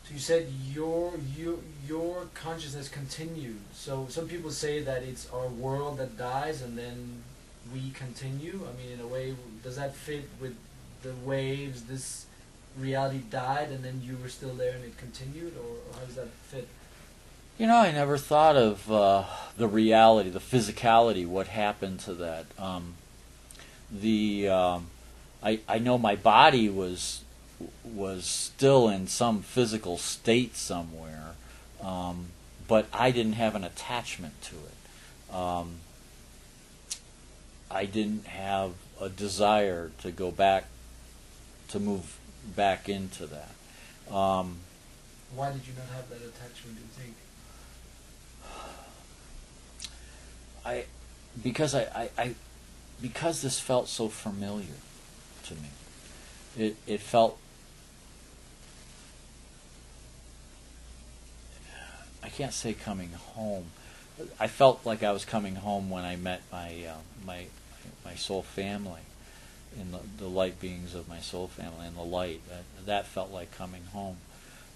So you said your consciousness continued. So some people say that it's our world that dies and then we continue. I mean, in a way, does that fit with the waves? This reality died and then you were still there and it continued, or how does that fit? You know, I never thought of the reality, the physicality, what happened to that. I know my body was still in some physical state somewhere, but I didn't have an attachment to it. I didn't have a desire to go back, to move back into that. Why did you not have that attachment, do you think? Because this felt so familiar to me. It felt, I can't say coming home. I felt like I was coming home when I met my soul family, in the light beings of my soul family, and the light. That felt like coming home.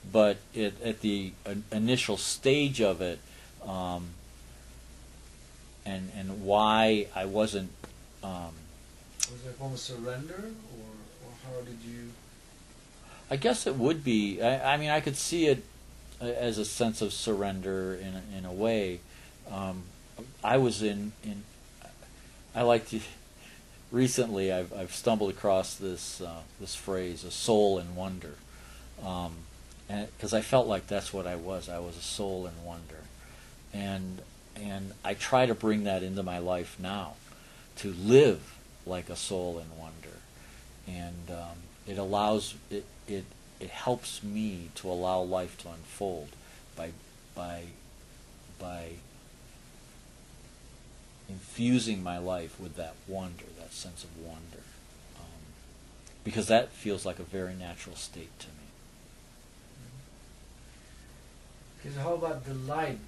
But at the initial stage of it, and why I wasn't. Was it a form of surrender, or how did you? I guess it would be. I mean, I could see it as a sense of surrender in a way. I was in. I like to. Recently, I've stumbled across this phrase, "a soul in wonder," because I felt like that's what I was. I was a soul in wonder, and I try to bring that into my life now, to live like a soul in wonder, and it allows it helps me to allow life to unfold by infusing my life with that wonder, that sense of wonder, because that feels like a very natural state to me. Because how about the light?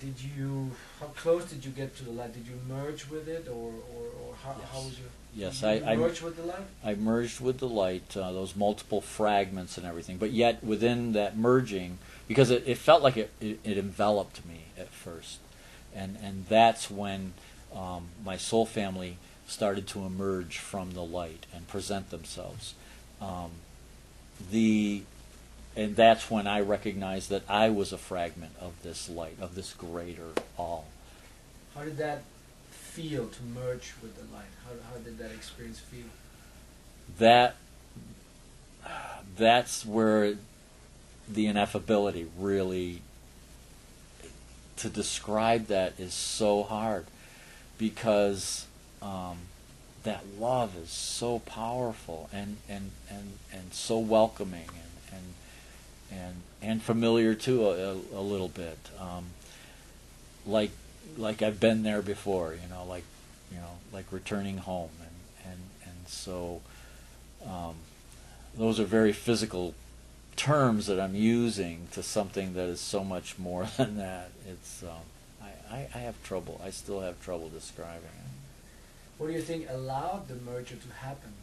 How close did you get to the light? Did you merge with it, or how was your? Yes, did you merge with the light? I merged with the light, those multiple fragments and everything. But yet within that merging, because it felt like it enveloped me at first, and that's when my soul family started to emerge from the light and present themselves. And that's when I recognized that I was a fragment of this light, of this greater all. How did that feel to merge with the light? How did that experience feel? That's where the ineffability really, to describe that is so hard, because that love is so powerful and so welcoming and familiar too a little bit, like I've been there before, like returning home, and so those are very physical terms that I'm using to something that is so much more than that. It's I have trouble. I still have trouble describing it. What do you think allowed the merger to happen?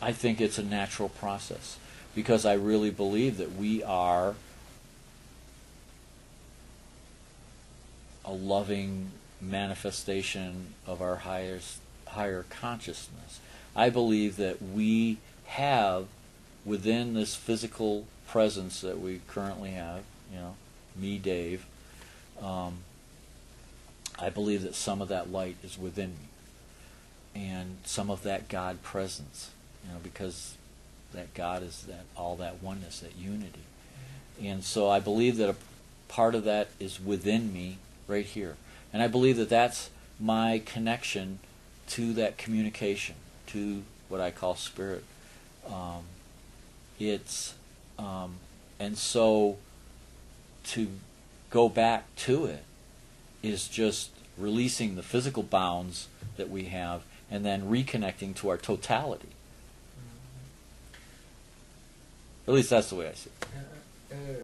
I think it's a natural process, because I really believe that we are a loving manifestation of our higher consciousness. I believe that we have, within this physical presence that we currently have, me, Dave, I believe that some of that light is within me, and some of that God presence, because that God is all that oneness, that unity. And so I believe that a part of that is within me right here. And I believe that that's my connection to that communication, to what I call spirit. And so to go back to it is just releasing the physical bounds that we have, and then reconnecting to our totality. At least that's the way I see it.